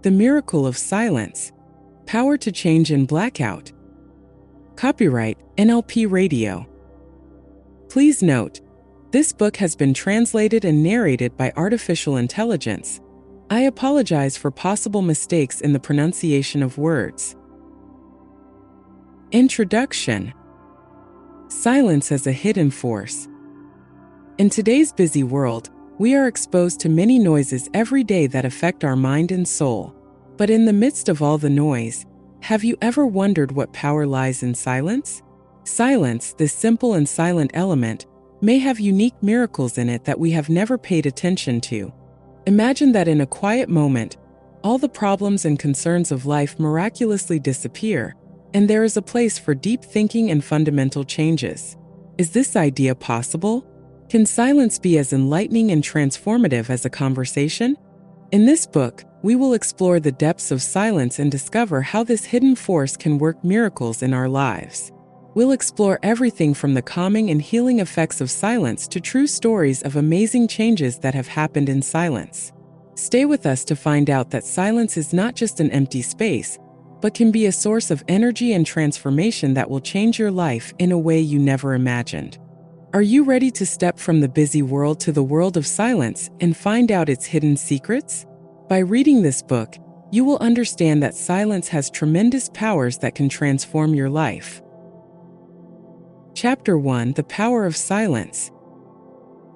The Miracle of Silence, Power to Change in Blackout. Copyright NLP Radio. Please note, this book has been translated and narrated by artificial intelligence. I apologize for possible mistakes in the pronunciation of words. Introduction. Silence as a hidden force. In today's busy world, we are exposed to many noises every day that affect our mind and soul. But in the midst of all the noise, have you ever wondered what power lies in silence? Silence, this simple and silent element, may have unique miracles in it that we have never paid attention to. Imagine that in a quiet moment, all the problems and concerns of life miraculously disappear, and there is a place for deep thinking and fundamental changes. Is this idea possible? Can silence be as enlightening and transformative as a conversation? In this book, we will explore the depths of silence and discover how this hidden force can work miracles in our lives. We'll explore everything from the calming and healing effects of silence to true stories of amazing changes that have happened in silence. Stay with us to find out that silence is not just an empty space, but can be a source of energy and transformation that will change your life in a way you never imagined. Are you ready to step from the busy world to the world of silence and find out its hidden secrets? By reading this book, you will understand that silence has tremendous powers that can transform your life. Chapter 1: The Power of Silence.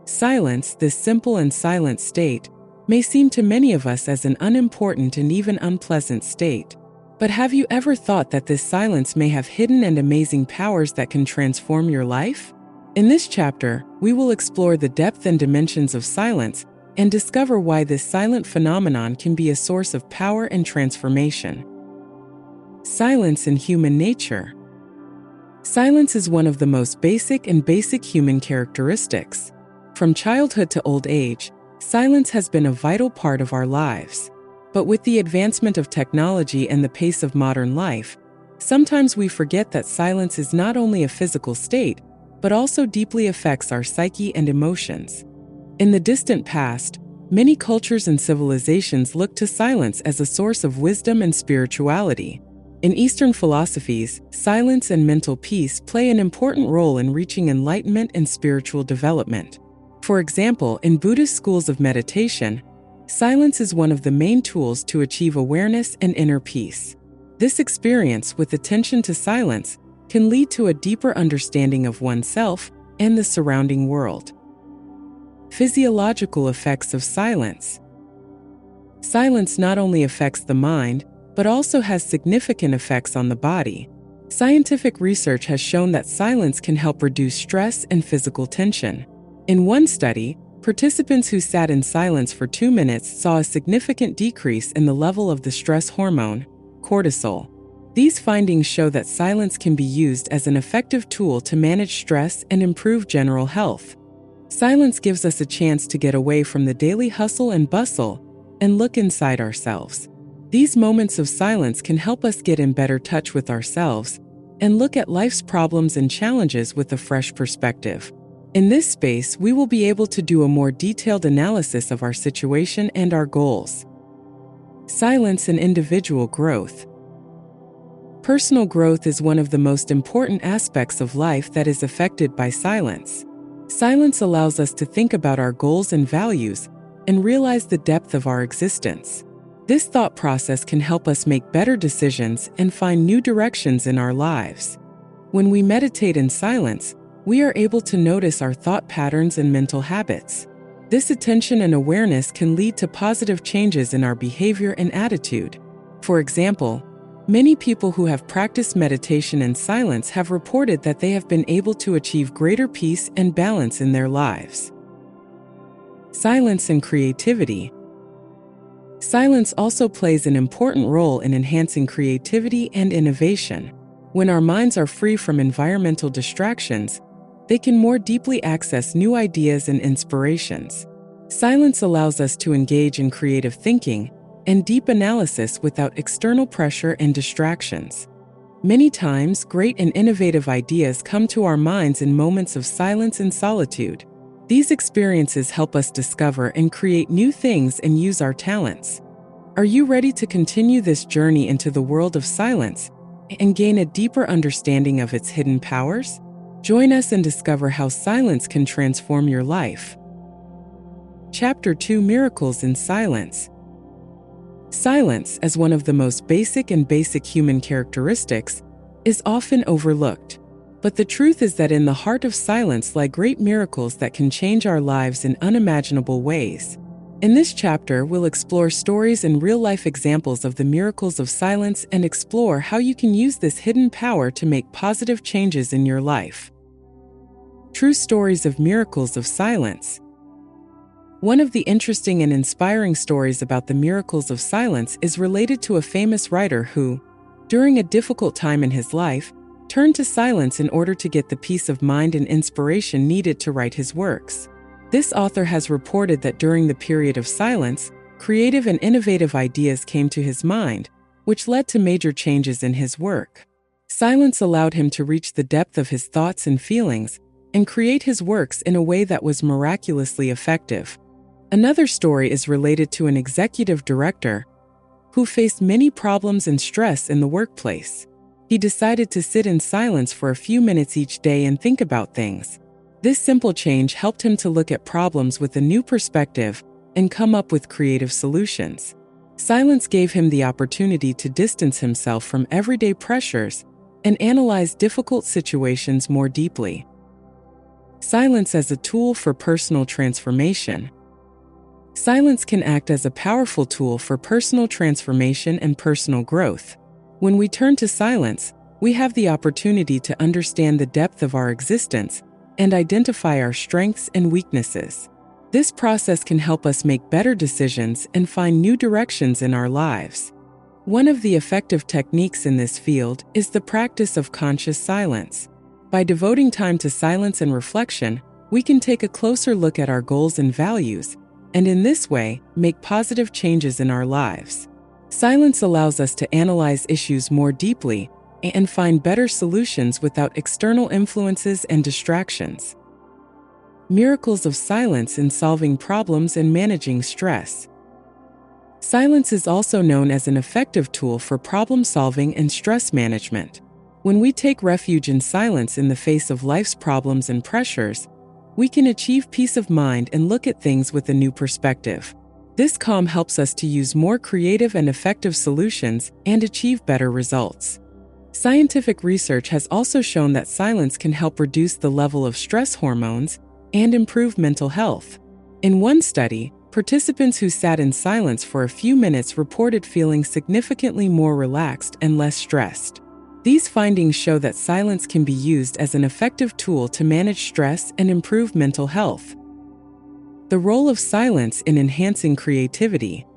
Silence, this simple and silent state, may seem to many of us as an unimportant and even unpleasant state. But have you ever thought that this silence may have hidden and amazing powers that can transform your life? In this chapter, we will explore the depth and dimensions of silence and discover why this silent phenomenon can be a source of power and transformation. Silence in human nature. Silence is one of the most basic human characteristics. From childhood to old age, silence has been a vital part of our lives. But with the advancement of technology and the pace of modern life, sometimes we forget that silence is not only a physical state, but also deeply affects our psyche and emotions. In the distant past, many cultures and civilizations looked to silence as a source of wisdom and spirituality. In Eastern philosophies, silence and mental peace play an important role in reaching enlightenment and spiritual development. For example, in Buddhist schools of meditation, silence is one of the main tools to achieve awareness and inner peace. This experience with attention to silence can lead to a deeper understanding of oneself and the surrounding world. Physiological effects of silence. Silence not only affects the mind, but also has significant effects on the body. Scientific research has shown that silence can help reduce stress and physical tension. In one study, participants who sat in silence for 2 minutes saw a significant decrease in the level of the stress hormone, cortisol. These findings show that silence can be used as an effective tool to manage stress and improve general health. Silence gives us a chance to get away from the daily hustle and bustle and look inside ourselves. These moments of silence can help us get in better touch with ourselves and look at life's problems and challenges with a fresh perspective. In this space, we will be able to do a more detailed analysis of our situation and our goals. Silence and individual growth. Personal growth is one of the most important aspects of life that is affected by silence. Silence allows us to think about our goals and values and realize the depth of our existence. This thought process can help us make better decisions and find new directions in our lives. When we meditate in silence, we are able to notice our thought patterns and mental habits. This attention and awareness can lead to positive changes in our behavior and attitude. For example, many people who have practiced meditation in silence have reported that they have been able to achieve greater peace and balance in their lives. Silence and creativity. Silence also plays an important role in enhancing creativity and innovation. When our minds are free from environmental distractions, they can more deeply access new ideas and inspirations. Silence allows us to engage in creative thinking and deep analysis without external pressure and distractions. Many times, great and innovative ideas come to our minds in moments of silence and solitude. These experiences help us discover and create new things and use our talents. Are you ready to continue this journey into the world of silence and gain a deeper understanding of its hidden powers? Join us and discover how silence can transform your life. Chapter 2: Miracles in Silence. Silence, as one of the most basic human characteristics, is often overlooked. But the truth is that in the heart of silence lie great miracles that can change our lives in unimaginable ways. In this chapter, we'll explore stories and real-life examples of the miracles of silence and explore how you can use this hidden power to make positive changes in your life. True stories of miracles of silence. One of the interesting and inspiring stories about the miracles of silence is related to a famous writer who, during a difficult time in his life, turned to silence in order to get the peace of mind and inspiration needed to write his works. This author has reported that during the period of silence, creative and innovative ideas came to his mind, which led to major changes in his work. Silence allowed him to reach the depth of his thoughts and feelings and create his works in a way that was miraculously effective. Another story is related to an executive director who faced many problems and stress in the workplace. He decided to sit in silence for a few minutes each day and think about things. This simple change helped him to look at problems with a new perspective and come up with creative solutions. Silence gave him the opportunity to distance himself from everyday pressures and analyze difficult situations more deeply. Silence as a tool for personal transformation. Silence can act as a powerful tool for personal transformation and personal growth. When we turn to silence, we have the opportunity to understand the depth of our existence and identify our strengths and weaknesses. This process can help us make better decisions and find new directions in our lives. One of the effective techniques in this field is the practice of conscious silence. By devoting time to silence and reflection, we can take a closer look at our goals and values, and in this way, make positive changes in our lives. Silence allows us to analyze issues more deeply and find better solutions without external influences and distractions. Miracles of silence in solving problems and managing stress. Silence is also known as an effective tool for problem solving and stress management. When we take refuge in silence in the face of life's problems and pressures, we can achieve peace of mind and look at things with a new perspective. This calm helps us to use more creative and effective solutions and achieve better results. Scientific research has also shown that silence can help reduce the level of stress hormones and improve mental health. In one study, participants who sat in silence for a few minutes reported feeling significantly more relaxed and less stressed. These findings show that silence can be used as an effective tool to manage stress and improve mental health. The role of silence in enhancing creativity.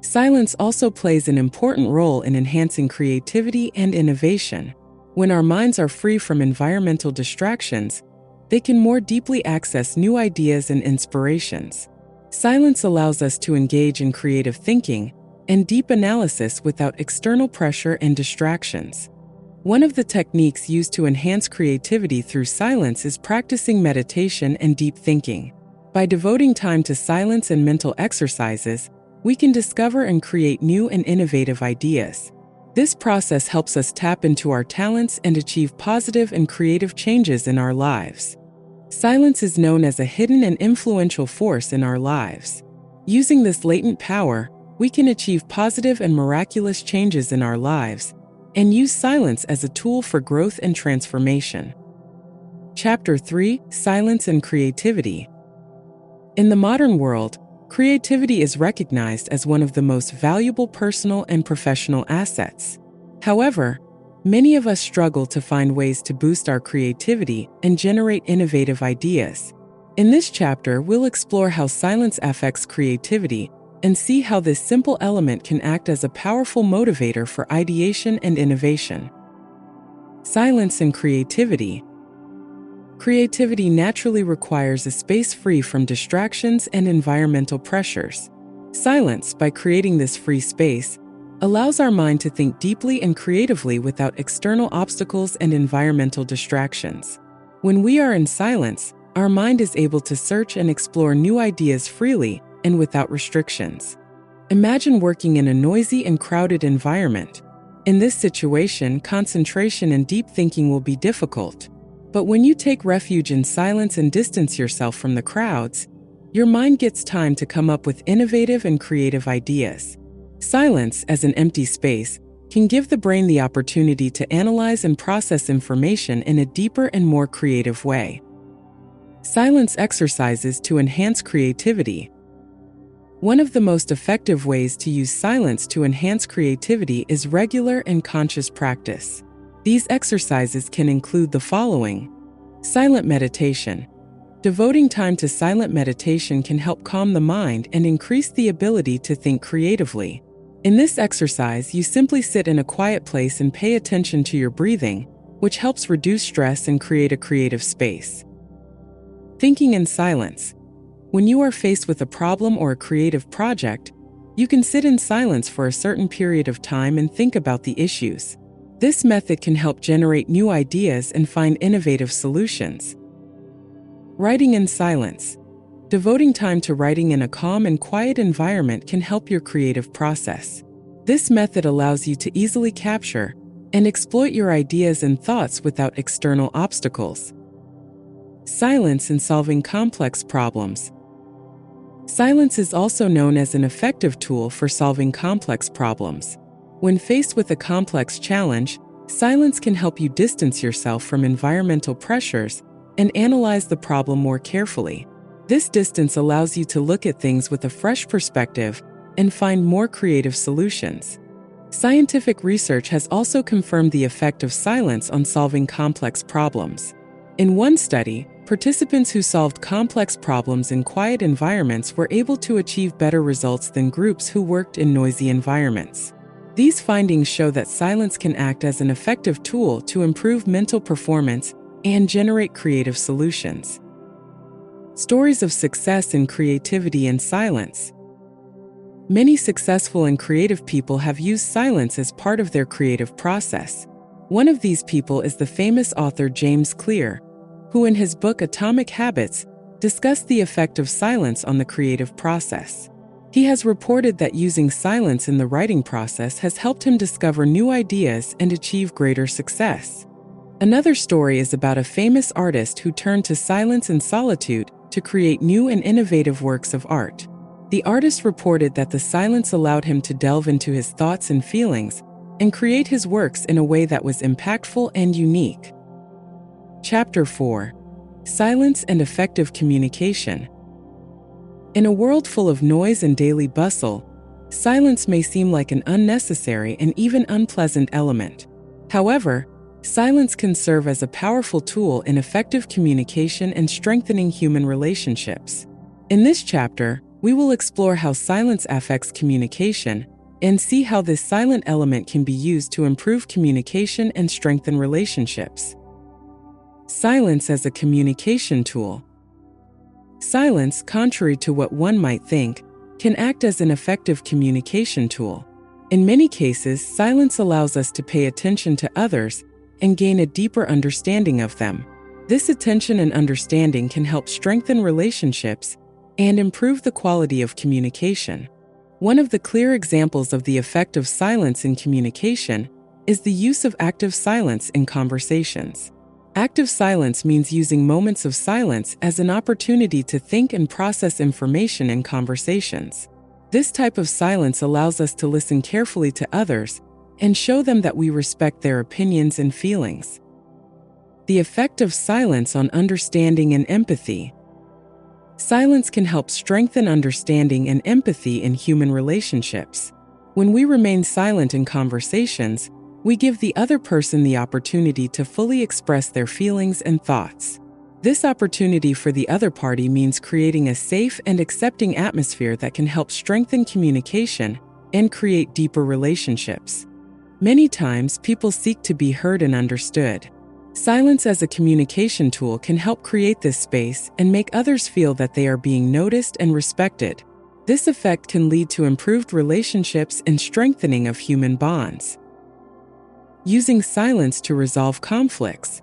Silence also plays an important role in enhancing creativity and innovation. When our minds are free from environmental distractions, they can more deeply access new ideas and inspirations. Silence allows us to engage in creative thinking and deep analysis without external pressure and distractions. One of the techniques used to enhance creativity through silence is practicing meditation and deep thinking. By devoting time to silence and mental exercises, we can discover and create new and innovative ideas. This process helps us tap into our talents and achieve positive and creative changes in our lives. Silence is known as a hidden and influential force in our lives. Using this latent power, we can achieve positive and miraculous changes in our lives and use silence as a tool for growth and transformation. Chapter 3: Silence and Creativity. In the modern world, creativity is recognized as one of the most valuable personal and professional assets. However, many of us struggle to find ways to boost our creativity and generate innovative ideas. In this chapter, we'll explore how silence affects creativity and see how this simple element can act as a powerful motivator for ideation and innovation. Silence and creativity. Creativity naturally requires a space free from distractions and environmental pressures. Silence, by creating this free space, allows our mind to think deeply and creatively without external obstacles and environmental distractions. When we are in silence, our mind is able to search and explore new ideas freely and without restrictions. Imagine working in a noisy and crowded environment. In this situation, concentration and deep thinking will be difficult. But when you take refuge in silence and distance yourself from the crowds, your mind gets time to come up with innovative and creative ideas. Silence, as an empty space, can give the brain the opportunity to analyze and process information in a deeper and more creative way. Silence exercises to enhance creativity. One of the most effective ways to use silence to enhance creativity is regular and conscious practice. These exercises can include the following. Silent meditation. Devoting time to silent meditation can help calm the mind and increase the ability to think creatively. In this exercise, you simply sit in a quiet place and pay attention to your breathing, which helps reduce stress and create a creative space. Thinking in silence. When you are faced with a problem or a creative project, you can sit in silence for a certain period of time and think about the issues. This method can help generate new ideas and find innovative solutions. Writing in silence. Devoting time to writing in a calm and quiet environment can help your creative process. This method allows you to easily capture and exploit your ideas and thoughts without external obstacles. Silence in solving complex problems. Silence is also known as an effective tool for solving complex problems. When faced with a complex challenge, silence can help you distance yourself from environmental pressures and analyze the problem more carefully. This distance allows you to look at things with a fresh perspective and find more creative solutions. Scientific research has also confirmed the effect of silence on solving complex problems. In one study, participants who solved complex problems in quiet environments were able to achieve better results than groups who worked in noisy environments. These findings show that silence can act as an effective tool to improve mental performance and generate creative solutions. Stories of success in creativity and silence. Many successful and creative people have used silence as part of their creative process. One of these people is the famous author James Clear, who in his book Atomic Habits discussed the effect of silence on the creative process. He has reported that using silence in the writing process has helped him discover new ideas and achieve greater success. Another story is about a famous artist who turned to silence and solitude to create new and innovative works of art. The artist reported that the silence allowed him to delve into his thoughts and feelings and create his works in a way that was impactful and unique. Chapter 4. Silence and Effective Communication. In a world full of noise and daily bustle, silence may seem like an unnecessary and even unpleasant element. However, silence can serve as a powerful tool in effective communication and strengthening human relationships. In this chapter, we will explore how silence affects communication and see how this silent element can be used to improve communication and strengthen relationships. Silence as a communication tool. Silence, contrary to what one might think, can act as an effective communication tool. In many cases, silence allows us to pay attention to others and gain a deeper understanding of them. This attention and understanding can help strengthen relationships and improve the quality of communication. One of the clear examples of the effect of silence in communication is the use of active silence in conversations. Active silence means using moments of silence as an opportunity to think and process information in conversations. This type of silence allows us to listen carefully to others and show them that we respect their opinions and feelings. The effect of silence on understanding and empathy. Silence can help strengthen understanding and empathy in human relationships. When we remain silent in conversations, we give the other person the opportunity to fully express their feelings and thoughts. This opportunity for the other party means creating a safe and accepting atmosphere that can help strengthen communication and create deeper relationships. Many times, people seek to be heard and understood. Silence as a communication tool can help create this space and make others feel that they are being noticed and respected. This effect can lead to improved relationships and strengthening of human bonds. Using silence to resolve conflicts.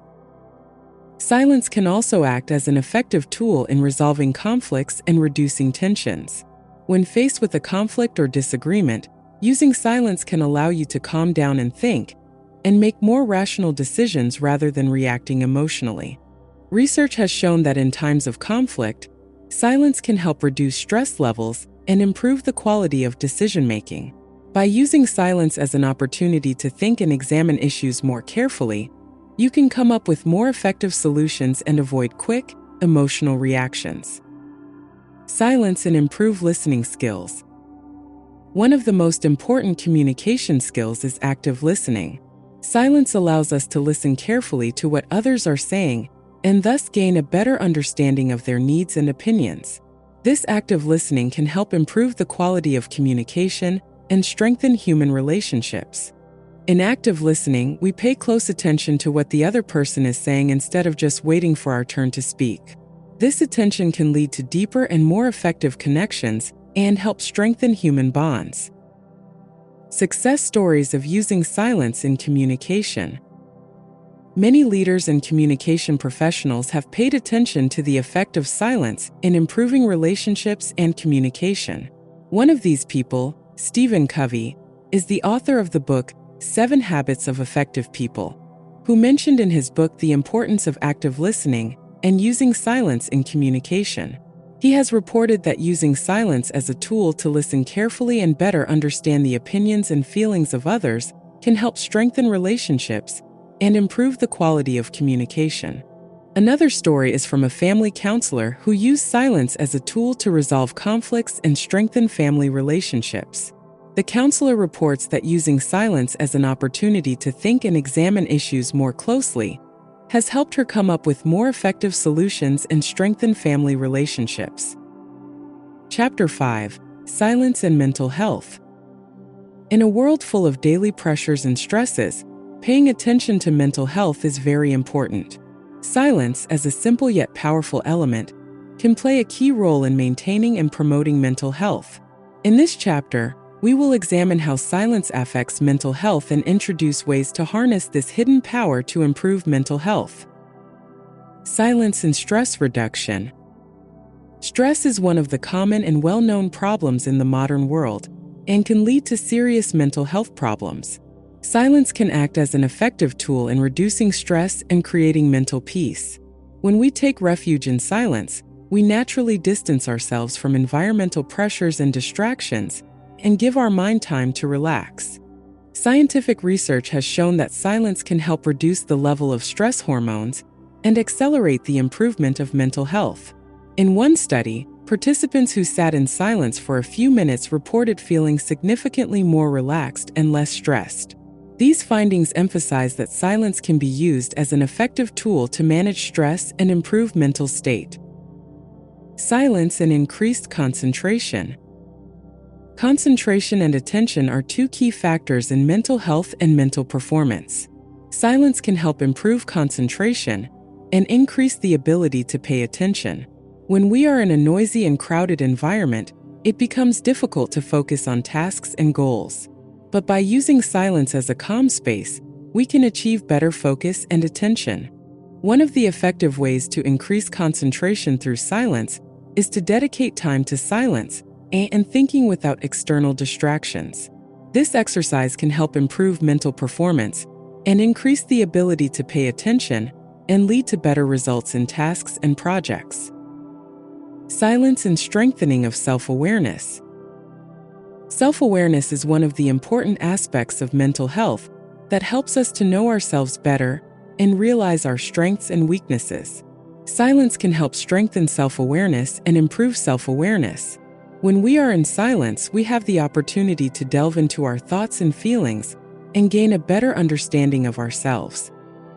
Silence can also act as an effective tool in resolving conflicts and reducing tensions. When faced with a conflict or disagreement, using silence can allow you to calm down and think, and make more rational decisions rather than reacting emotionally. Research has shown that in times of conflict, silence can help reduce stress levels and improve the quality of decision-making. By using silence as an opportunity to think and examine issues more carefully, you can come up with more effective solutions and avoid quick, emotional reactions. Silence and improve listening skills. One of the most important communication skills is active listening. Silence allows us to listen carefully to what others are saying and thus gain a better understanding of their needs and opinions. This active listening can help improve the quality of communication and strengthen human relationships. In active listening, we pay close attention to what the other person is saying instead of just waiting for our turn to speak. This attention can lead to deeper and more effective connections and help strengthen human bonds. Success stories of using silence in communication. Many leaders and communication professionals have paid attention to the effect of silence in improving relationships and communication. One of these people, Stephen Covey, is the author of the book 7 Habits of Effective People, who mentioned in his book the importance of active listening and using silence in communication. He has reported that using silence as a tool to listen carefully and better understand the opinions and feelings of others can help strengthen relationships and improve the quality of communication. Another story is from a family counselor who used silence as a tool to resolve conflicts and strengthen family relationships. The counselor reports that using silence as an opportunity to think and examine issues more closely has helped her come up with more effective solutions and strengthen family relationships. Chapter 5: Silence and Mental Health. In a world full of daily pressures and stresses, paying attention to mental health is very important. Silence, as a simple yet powerful element, can play a key role in maintaining and promoting mental health. In this chapter, we will examine how silence affects mental health and introduce ways to harness this hidden power to improve mental health. Silence and stress reduction. Stress is one of the common and well-known problems in the modern world and can lead to serious mental health problems. Silence can act as an effective tool in reducing stress and creating mental peace. When we take refuge in silence, we naturally distance ourselves from environmental pressures and distractions and give our mind time to relax. Scientific research has shown that silence can help reduce the level of stress hormones and accelerate the improvement of mental health. In one study, participants who sat in silence for a few minutes reported feeling significantly more relaxed and less stressed. These findings emphasize that silence can be used as an effective tool to manage stress and improve mental state. Silence and increased concentration. Concentration and attention are 2 key factors in mental health and mental performance. Silence can help improve concentration and increase the ability to pay attention. When we are in a noisy and crowded environment, it becomes difficult to focus on tasks and goals. But by using silence as a calm space, we can achieve better focus and attention. One of the effective ways to increase concentration through silence is to dedicate time to silence and thinking without external distractions. This exercise can help improve mental performance and increase the ability to pay attention and lead to better results in tasks and projects. Silence and strengthening of self-awareness. Self-awareness is one of the important aspects of mental health that helps us to know ourselves better and realize our strengths and weaknesses. Silence can help strengthen self-awareness and improve self-awareness. When we are in silence, we have the opportunity to delve into our thoughts and feelings and gain a better understanding of ourselves.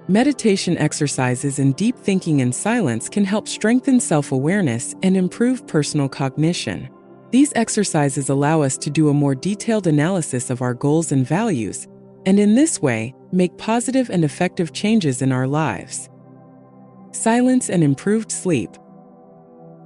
Meditation exercises and deep thinking in silence can help strengthen self-awareness and improve personal cognition. These exercises allow us to do a more detailed analysis of our goals and values, and in this way, make positive and effective changes in our lives. Silence and improved sleep.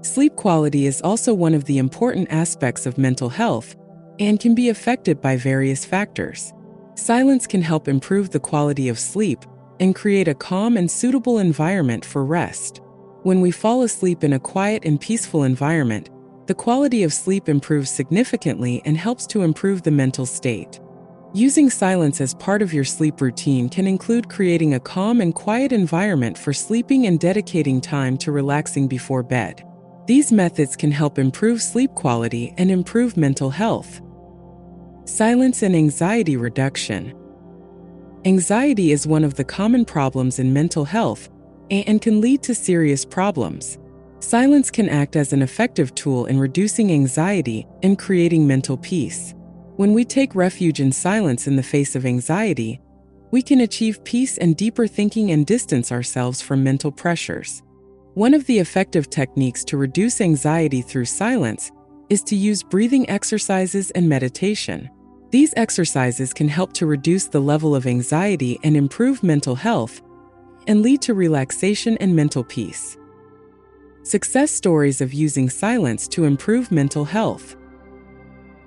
Sleep quality is also one of the important aspects of mental health and can be affected by various factors. Silence can help improve the quality of sleep and create a calm and suitable environment for rest. When we fall asleep in a quiet and peaceful environment, The quality of sleep improves significantly and helps to improve the mental state. Using silence as part of your sleep routine can include creating a calm and quiet environment for sleeping and dedicating time to relaxing before bed. These methods can help improve sleep quality and improve mental health. Silence and anxiety reduction. Anxiety is one of the common problems in mental health and can lead to serious problems. Silence can act as an effective tool in reducing anxiety and creating mental peace. When we take refuge in silence in the face of anxiety, we can achieve peace and deeper thinking and distance ourselves from mental pressures. One of the effective techniques to reduce anxiety through silence is to use breathing exercises and meditation. These exercises can help to reduce the level of anxiety and improve mental health, and lead to relaxation and mental peace. Success stories of using silence to improve mental health.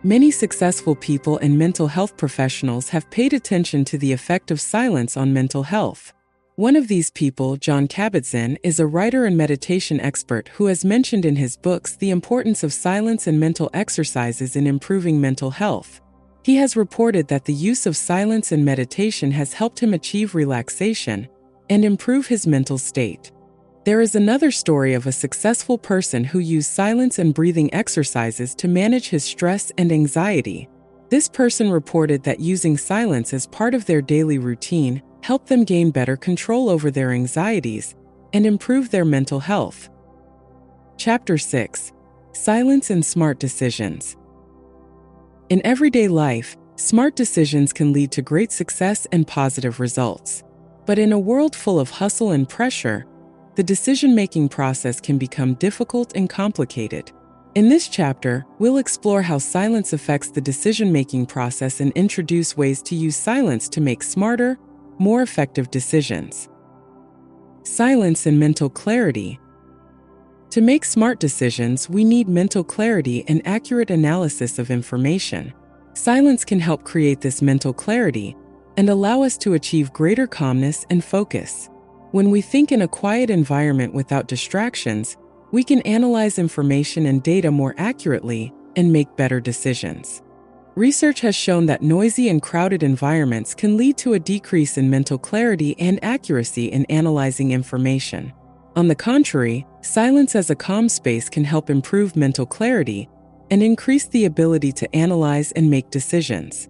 Many successful people and mental health professionals have paid attention to the effect of silence on mental health. One of these people, Jon Kabat-Zinn, is a writer and meditation expert who has mentioned in his books the importance of silence and mental exercises in improving mental health. He has reported that the use of silence and meditation has helped him achieve relaxation and improve his mental state. There is another story of a successful person who used silence and breathing exercises to manage his stress and anxiety. This person reported that using silence as part of their daily routine helped them gain better control over their anxieties and improve their mental health. Chapter 6. Silence and Smart Decisions. In everyday life, smart decisions can lead to great success and positive results. But in a world full of hustle and pressure, the decision-making process can become difficult and complicated. In this chapter, we'll explore how silence affects the decision-making process and introduce ways to use silence to make smarter, more effective decisions. Silence and mental clarity. To make smart decisions, we need mental clarity and accurate analysis of information. Silence can help create this mental clarity and allow us to achieve greater calmness and focus. When we think in a quiet environment without distractions, we can analyze information and data more accurately and make better decisions. Research has shown that noisy and crowded environments can lead to a decrease in mental clarity and accuracy in analyzing information. On the contrary, silence as a calm space can help improve mental clarity and increase the ability to analyze and make decisions.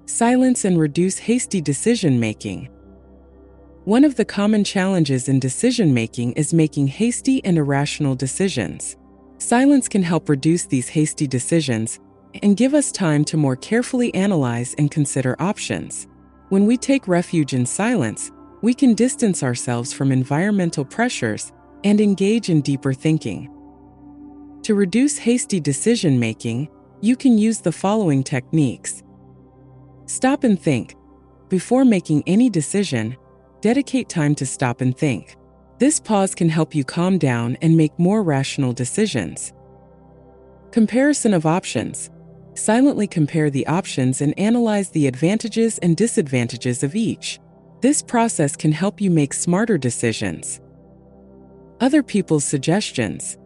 Silence and reduce hasty decision-making. One of the common challenges in decision-making is making hasty and irrational decisions. Silence can help reduce these hasty decisions and give us time to more carefully analyze and consider options. When we take refuge in silence, we can distance ourselves from environmental pressures and engage in deeper thinking. To reduce hasty decision-making, you can use the following techniques. Stop and think. Before making any decision, dedicate time to stop and think. This pause can help you calm down and make more rational decisions. Comparison of options. Silently compare the options and analyze the advantages and disadvantages of each. This process can help you make smarter decisions. Other people's suggestions.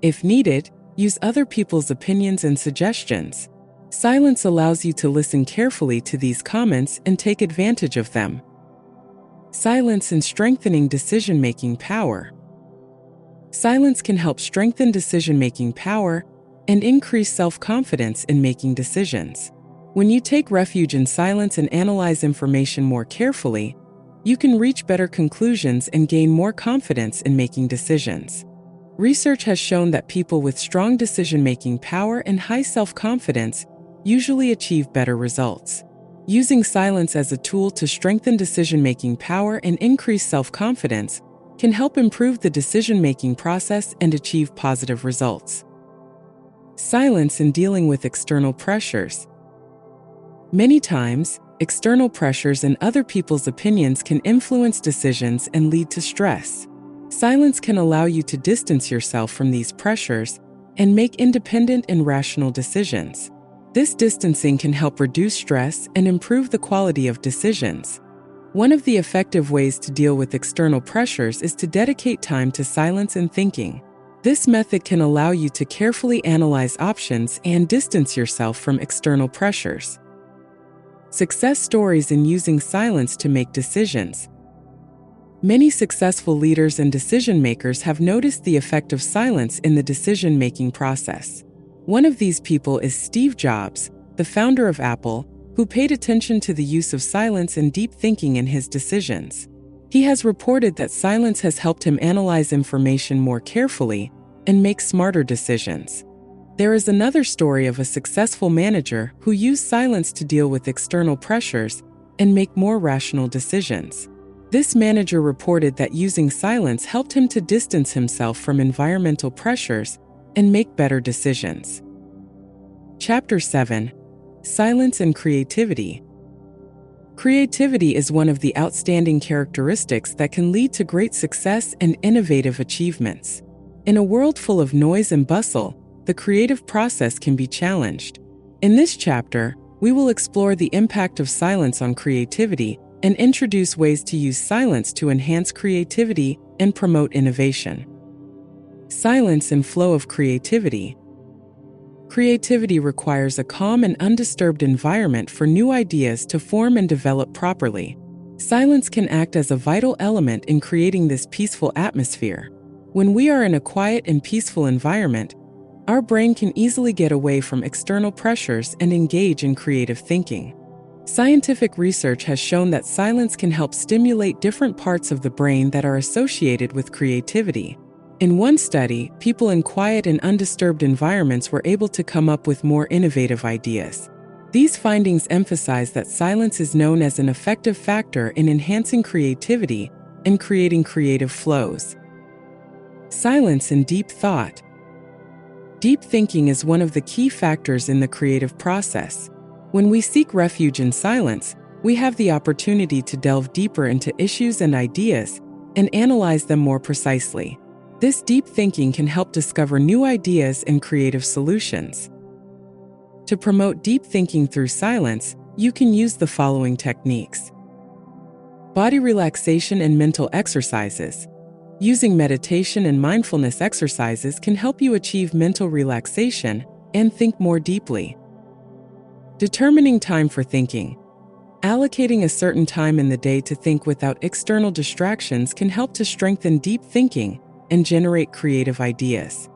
If needed, use other people's opinions and suggestions. Silence allows you to listen carefully to these comments and take advantage of them. Silence and strengthening decision-making power. Silence can help strengthen decision-making power and increase self-confidence in making decisions. When you take refuge in silence and analyze information more carefully, you can reach better conclusions and gain more confidence in making decisions. Research has shown that people with strong decision-making power and high self-confidence usually achieve better results. Using silence as a tool to strengthen decision-making power and increase self-confidence can help improve the decision-making process and achieve positive results. Silence in dealing with external pressures. Many times, external pressures and other people's opinions can influence decisions and lead to stress. Silence can allow you to distance yourself from these pressures and make independent and rational decisions. This distancing can help reduce stress and improve the quality of decisions. One of the effective ways to deal with external pressures is to dedicate time to silence and thinking. This method can allow you to carefully analyze options and distance yourself from external pressures. Success stories in using silence to make decisions. Many successful leaders and decision-makers have noticed the effect of silence in the decision-making process. One of these people is Steve Jobs, the founder of Apple, who paid attention to the use of silence and deep thinking in his decisions. He has reported that silence has helped him analyze information more carefully and make smarter decisions. There is another story of a successful manager who used silence to deal with external pressures and make more rational decisions. This manager reported that using silence helped him to distance himself from environmental pressures and make better decisions. Chapter 7: Silence and Creativity. Creativity is one of the outstanding characteristics that can lead to great success and innovative achievements. In a world full of noise and bustle, the creative process can be challenged. In this chapter, we will explore the impact of silence on creativity and introduce ways to use silence to enhance creativity and promote innovation. Silence and flow of creativity. Creativity requires a calm and undisturbed environment for new ideas to form and develop properly. Silence can act as a vital element in creating this peaceful atmosphere. When we are in a quiet and peaceful environment, our brain can easily get away from external pressures and engage in creative thinking. Scientific research has shown that silence can help stimulate different parts of the brain that are associated with creativity. In one study, people in quiet and undisturbed environments were able to come up with more innovative ideas. These findings emphasize that silence is known as an effective factor in enhancing creativity and creating creative flows. Silence and deep thought. Deep thinking is one of the key factors in the creative process. When we seek refuge in silence, we have the opportunity to delve deeper into issues and ideas and analyze them more precisely. This deep thinking can help discover new ideas and creative solutions. To promote deep thinking through silence, you can use the following techniques. Body relaxation and mental exercises. Using meditation and mindfulness exercises can help you achieve mental relaxation and think more deeply. Determining time for thinking. Allocating a certain time in the day to think without external distractions can help to strengthen deep thinking and generate creative ideas.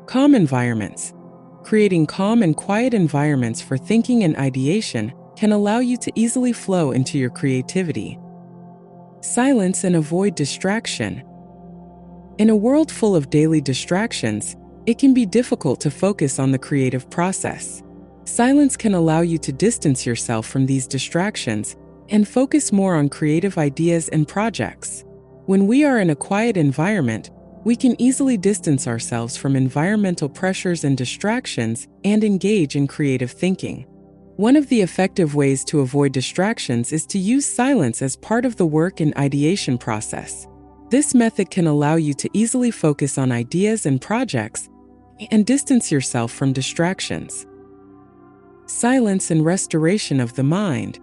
Calm environments. Creating calm and quiet environments for thinking and ideation can allow you to easily flow into your creativity. Silence and avoid distraction. In a world full of daily distractions, it can be difficult to focus on the creative process. Silence can allow you to distance yourself from these distractions and focus more on creative ideas and projects. When we are in a quiet environment, we can easily distance ourselves from environmental pressures and distractions and engage in creative thinking. One of the effective ways to avoid distractions is to use silence as part of the work and ideation process. This method can allow you to easily focus on ideas and projects and distance yourself from distractions. Silence and restoration of the mind.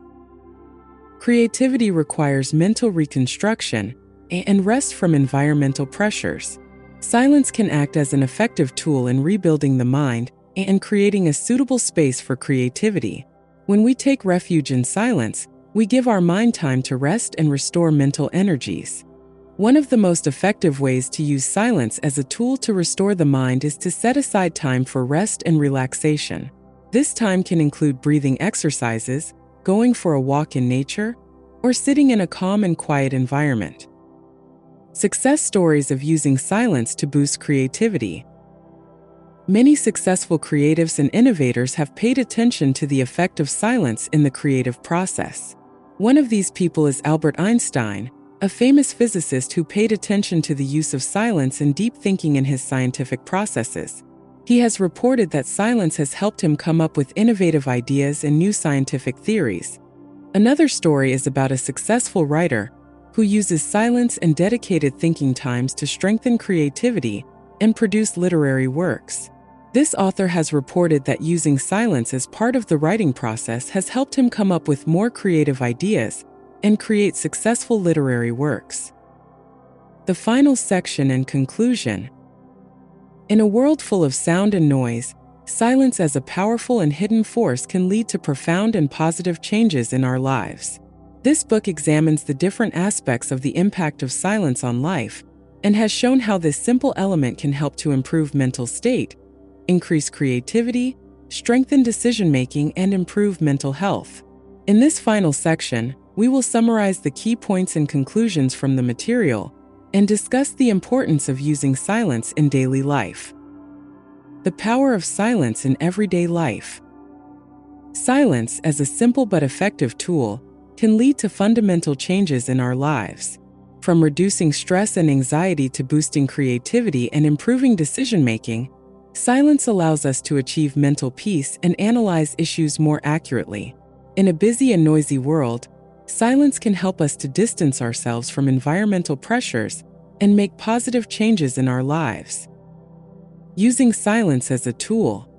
Creativity requires mental reconstruction and rest from environmental pressures. Silence can act as an effective tool in rebuilding the mind and creating a suitable space for creativity. When we take refuge in silence, we give our mind time to rest and restore mental energies. One of the most effective ways to use silence as a tool to restore the mind is to set aside time for rest and relaxation. This time can include breathing exercises, going for a walk in nature, or sitting in a calm and quiet environment. Success stories of using silence to boost creativity. Many successful creatives and innovators have paid attention to the effect of silence in the creative process. One of these people is Albert Einstein, a famous physicist who paid attention to the use of silence and deep thinking in his scientific processes. He has reported that silence has helped him come up with innovative ideas and new scientific theories. Another story is about a successful writer who uses silence and dedicated thinking times to strengthen creativity and produce literary works. This author has reported that using silence as part of the writing process has helped him come up with more creative ideas and create successful literary works. The final section and conclusion. In a world full of sound and noise, silence as a powerful and hidden force can lead to profound and positive changes in our lives. This book examines the different aspects of the impact of silence on life and has shown how this simple element can help to improve mental state, increase creativity, strengthen decision-making, and improve mental health. In this final section, we will summarize the key points and conclusions from the material and discuss the importance of using silence in daily life. The power of silence in everyday life. Silence, as a simple but effective tool, can lead to fundamental changes in our lives. From reducing stress and anxiety to boosting creativity and improving decision-making, silence allows us to achieve mental peace and analyze issues more accurately. In a busy and noisy world, silence can help us to distance ourselves from environmental pressures and make positive changes in our lives. Using silence as a tool.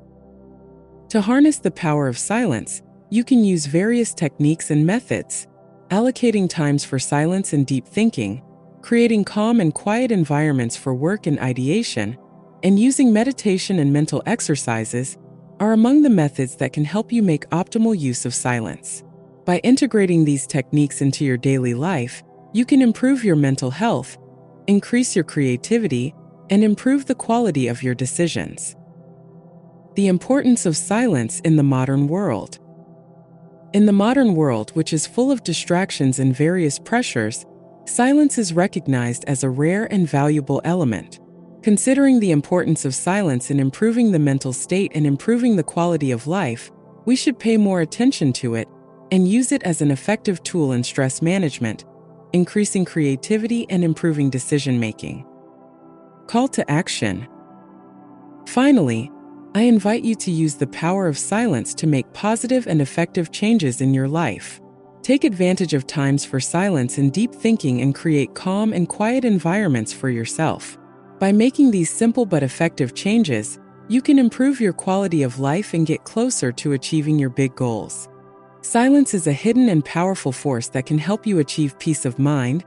To harness the power of silence, you can use various techniques and methods, allocating times for silence and deep thinking, creating calm and quiet environments for work and ideation, and using meditation and mental exercises are among the methods that can help you make optimal use of silence. By integrating these techniques into your daily life, you can improve your mental health, increase your creativity, and improve the quality of your decisions. The importance of silence in the modern world. In the modern world, which is full of distractions and various pressures, silence is recognized as a rare and valuable element. Considering the importance of silence in improving the mental state and improving the quality of life, we should pay more attention to it and use it as an effective tool in stress management, increasing creativity and improving decision-making. Call to action. Finally, I invite you to use the power of silence to make positive and effective changes in your life. Take advantage of times for silence and deep thinking and create calm and quiet environments for yourself. By making these simple but effective changes, you can improve your quality of life and get closer to achieving your big goals. Silence is a hidden and powerful force that can help you achieve peace of mind,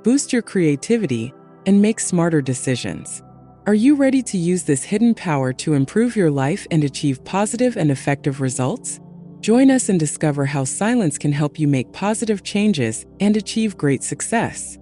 boost your creativity, and make smarter decisions. Are you ready to use this hidden power to improve your life and achieve positive and effective results? Join us and discover how silence can help you make positive changes and achieve great success.